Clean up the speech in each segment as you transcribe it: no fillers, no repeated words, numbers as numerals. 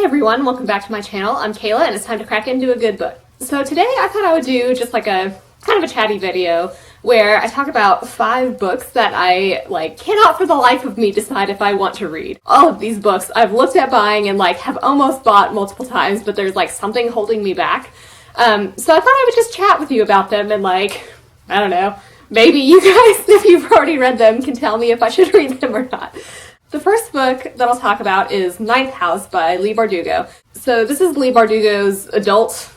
everyone, welcome back to my channel. I'm Kayla and it's time to crack into a good book. So today I thought I would do just like a kind of a chatty video where I talk about 5 books that I cannot for the life of me decide if I want to read. All of these books I've looked at buying and have almost bought multiple times, but there's something holding me back. So I thought I would just chat with you about them and I don't know, maybe you guys, if you've already read them, can tell me if I should read them or not. The first book that I'll talk about is Ninth House by Leigh Bardugo. So this is Leigh Bardugo's adult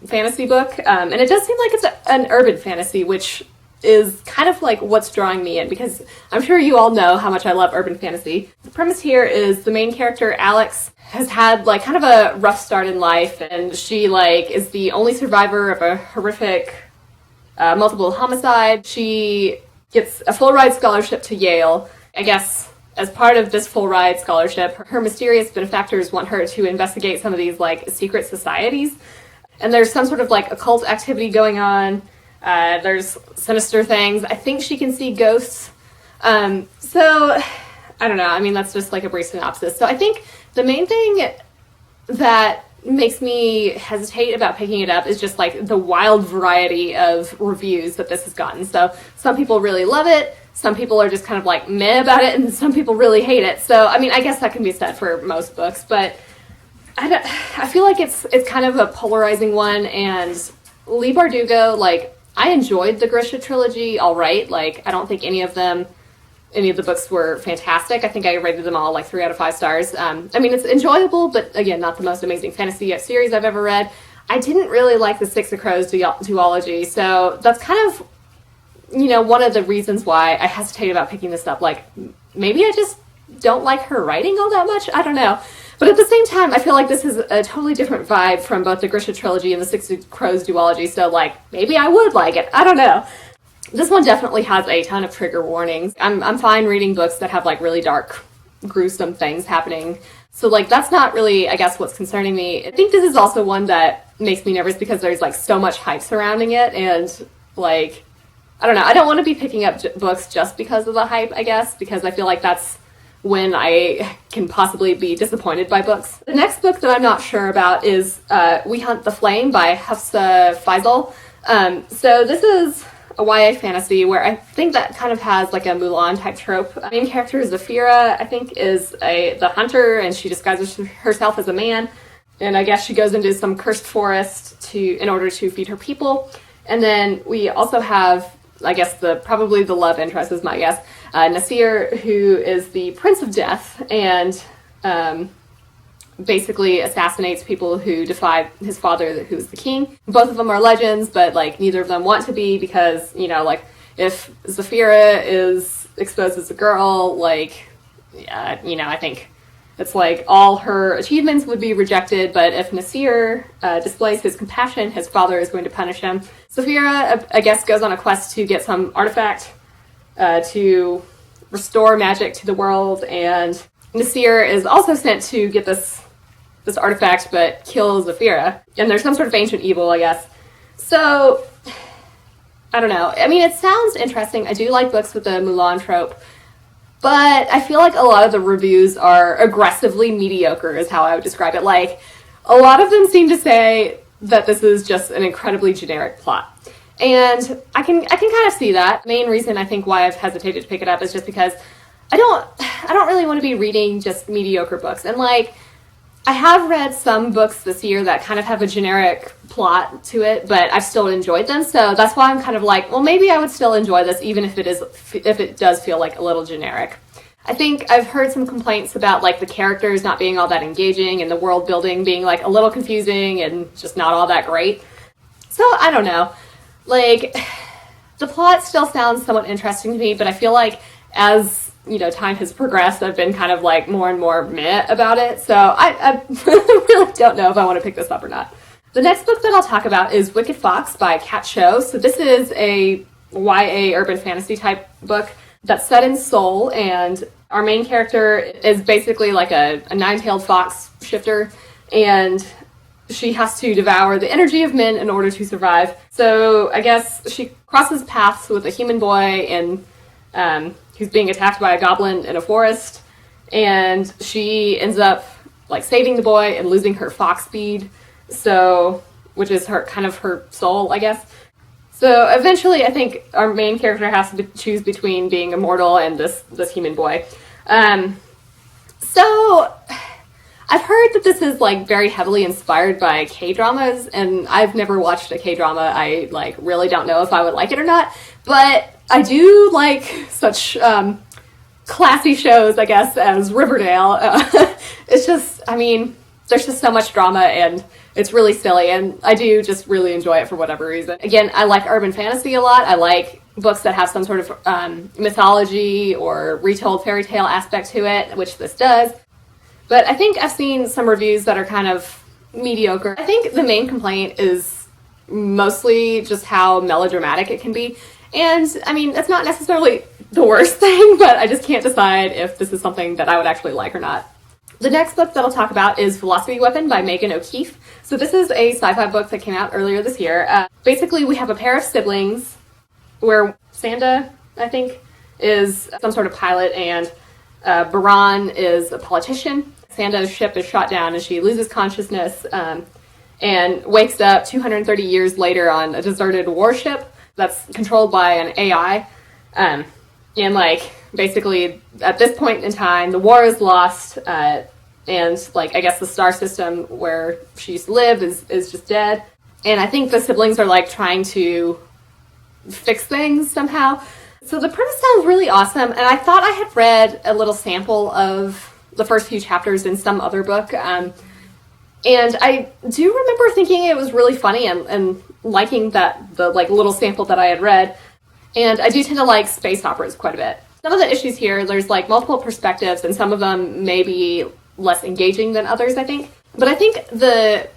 fantasy book, and it does seem like it's an urban fantasy, which is kind of what's drawing me in, because I'm sure you all know how much I love urban fantasy. The premise here is the main character, Alex, has had kind of a rough start in life, and she is the only survivor of a horrific multiple homicide. She gets a full ride scholarship to Yale. I guess as part of this full ride scholarship, her mysterious benefactors want her to investigate some of these secret societies. And there's some sort of occult activity going on. There's sinister things. I think she can see ghosts. So I don't know. I mean, that's just a brief synopsis. So I think the main thing that makes me hesitate about picking it up is just the wild variety of reviews that this has gotten. So some people really love it. Some people are just kind of meh about it, and some people really hate it. So, I mean, I guess that can be said for most books, but I feel like it's kind of a polarizing one, and Leigh Bardugo, I enjoyed the Grisha trilogy all right. I don't think any of the books were fantastic. I think I rated them all 3 out of 5 stars. I mean, it's enjoyable, but again, not the most amazing fantasy series I've ever read. I didn't really like the Six of Crows duology, so that's kind of one of the reasons why I hesitate about picking this up. Maybe I just don't like her writing all that much. I don't know. But at the same time, I feel like this is a totally different vibe from both the Grisha trilogy and the Six of Crows duology. So, maybe I would like it. I don't know. This one definitely has a ton of trigger warnings. I'm fine reading books that have, really dark, gruesome things happening. So, that's not really, I guess, what's concerning me. I think this is also one that makes me nervous because there's, so much hype surrounding it. And, I don't know. I don't want to be picking up books just because of the hype, I guess, because I feel like that's when I can possibly be disappointed by books. The next book that I'm not sure about is We Hunt the Flame by Hafsa Faisal. So this is a YA fantasy where I think that kind of has a Mulan type trope. The main character, Zafira, I think is the hunter, and she disguises herself as a man. And I guess she goes into some cursed forest in order to feed her people. And then we also have, I guess, probably the love interest is my guess, Nasir, who is the Prince of Death, and basically assassinates people who defy his father, who is the king. Both of them are legends, but neither of them want to be, because if Zafira is exposed as a girl, I think it's all her achievements would be rejected, but if Nasir displays his compassion, his father is going to punish him. Zafira, I guess, goes on a quest to get some artifact to restore magic to the world, and Nasir is also sent to get this artifact, but kill Zafira. And there's some sort of ancient evil, I guess. So, I don't know. I mean, it sounds interesting. I do like books with the Mulan trope, but I feel like a lot of the reviews are aggressively mediocre, is how I would describe it. A lot of them seem to say that this is just an incredibly generic plot. And I can kind of see that. The main reason I think why I've hesitated to pick it up is just because I don't really want to be reading just mediocre books. And I have read some books this year that kind of have a generic plot to it, but I've still enjoyed them. So that's why I'm kind of well, maybe I would still enjoy this even if it does feel a little generic. I think I've heard some complaints about the characters not being all that engaging and the world building being a little confusing and just not all that great. So I don't know. The plot still sounds somewhat interesting to me, but I feel as time has progressed, I've been kind of more and more meh about it. So I really don't know if I want to pick this up or not. The next book that I'll talk about is Wicked Fox by Kat Cho. So this is a YA urban fantasy type book that's set in Seoul, and our main character is basically a nine-tailed fox shifter, and she has to devour the energy of men in order to survive. So I guess she crosses paths with a human boy who's being attacked by a goblin in a forest, and she ends up like saving the boy and losing her fox speed, so which is her kind of her soul, I guess. So eventually, I think our main character has to choose between being immortal and this human boy. So I've heard that this is like very heavily inspired by K-dramas, and I've never watched a K-drama. I like really don't know if I would like it or not, but I do like such classy shows, I guess, as Riverdale. It's just, I mean, there's just so much drama and it's really silly, and I do just really enjoy it for whatever reason. Again, I like urban fantasy a lot. I like books that have some sort of mythology or retold fairy tale aspect to it, which this does. But I think I've seen some reviews that are kind of mediocre. I think the main complaint is mostly just how melodramatic it can be. And I mean, it's not necessarily the worst thing, but I just can't decide if this is something that I would actually like or not. The next book that I'll talk about is Philosophy Weapon by Megan O'Keefe. So this is a sci-fi book that came out earlier this year. Basically, we have a pair of siblings where Sanda, I think, is some sort of pilot, and Baran is a politician. Sanda's ship is shot down and she loses consciousness and wakes up 230 years later on a deserted warship that's controlled by an AI. And like, basically, at this point in time, the war is lost, and like, I guess the star system where she used to live is just dead. And I think the siblings are like trying to fix things somehow. So the premise sounds really awesome, and I thought I had read a little sample of the first few chapters in some other book, and I do remember thinking it was really funny and liking the like little sample that I had read. And I do tend to like space operas quite a bit. Some of the issues here, there's like multiple perspectives, and some of them may be less engaging than others, I think. But I think the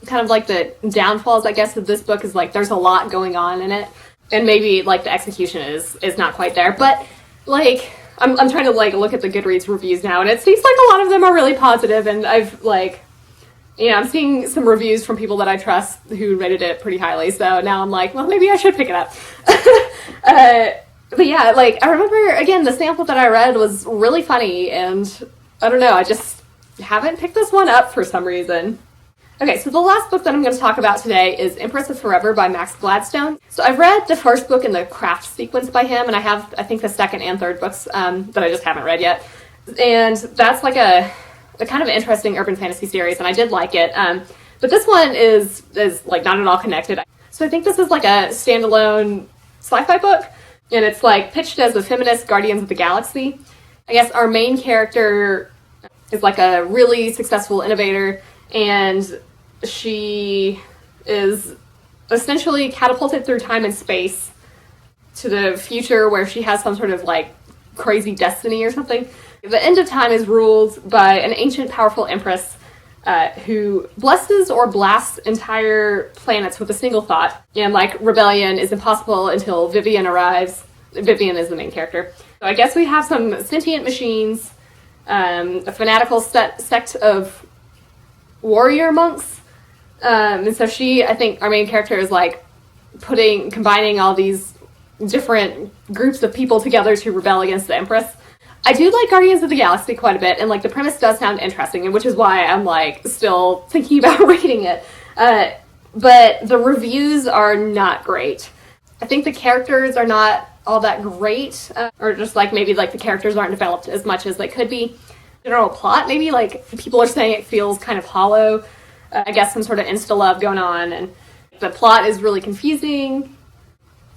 kind of like the downfalls, I guess, of this book is like there's a lot going on in it, and maybe like the execution is not quite there. But like I'm trying to like look at the Goodreads reviews now, and it seems like a lot of them are really positive, and I've like, you know, I'm seeing some reviews from people that I trust who rated it pretty highly, so now I'm like, well, maybe I should pick it up. But yeah, like, I remember, again, the sample that I read was really funny, and I don't know, I just haven't picked this one up for some reason. Okay, so the last book that I'm going to talk about today is Empress of Forever by Max Gladstone. So I've read the first book in the craft sequence by him, and I have, I think, the second and third books that I just haven't read yet. And that's like a kind of interesting urban fantasy series, and I did like it. But this one is like not at all connected. So I think this is like a standalone sci-fi book, and it's like pitched as a feminist Guardians of the Galaxy. I guess our main character is like a really successful innovator, and she is essentially catapulted through time and space to the future where she has some sort of like crazy destiny or something. The end of time is ruled by an ancient powerful empress who blesses or blasts entire planets with a single thought. And like rebellion is impossible until Vivian arrives. Vivian is the main character. So I guess we have some sentient machines, a fanatical sect of warrior monks. And so she, I think our main character is like combining all these different groups of people together to rebel against the Empress. I do like Guardians of the Galaxy quite a bit, and like the premise does sound interesting, and which is why I'm like still thinking about reading it. But the reviews are not great. I think the characters are not all that great, or just like maybe like the characters aren't developed as much as they could be. General plot, maybe like people are saying it feels kind of hollow. I guess some sort of insta-love going on, and the plot is really confusing.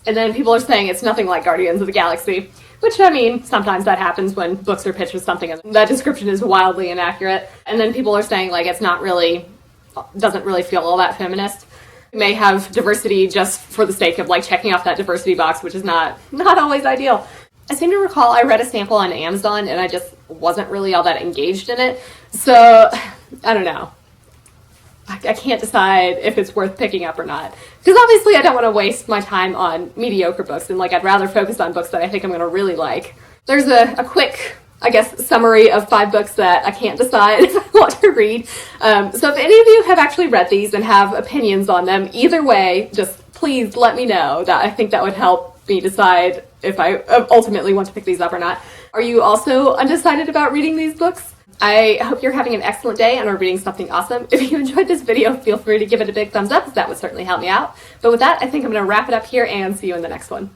And then people are saying it's nothing like Guardians of the Galaxy, which, I mean, sometimes that happens when books are pitched as something, and that description is wildly inaccurate. And then people are saying, like, it's not really, doesn't really feel all that feminist. It may have diversity just for the sake of, like, checking off that diversity box, which is not always ideal. I seem to recall I read a sample on Amazon, and I just wasn't really all that engaged in it. So, I don't know. I can't decide if it's worth picking up or not. Because obviously I don't want to waste my time on mediocre books, and like I'd rather focus on books that I think I'm going to really like. There's a quick, I guess, summary of 5 books that I can't decide if I want to read. So if any of you have actually read these and have opinions on them, either way, just please let me know. That I think that would help me decide if I ultimately want to pick these up or not. Are you also undecided about reading these books? I hope you're having an excellent day and are reading something awesome. If you enjoyed this video, feel free to give it a big thumbs up, as that would certainly help me out. But with that, I think I'm going to wrap it up here and see you in the next one.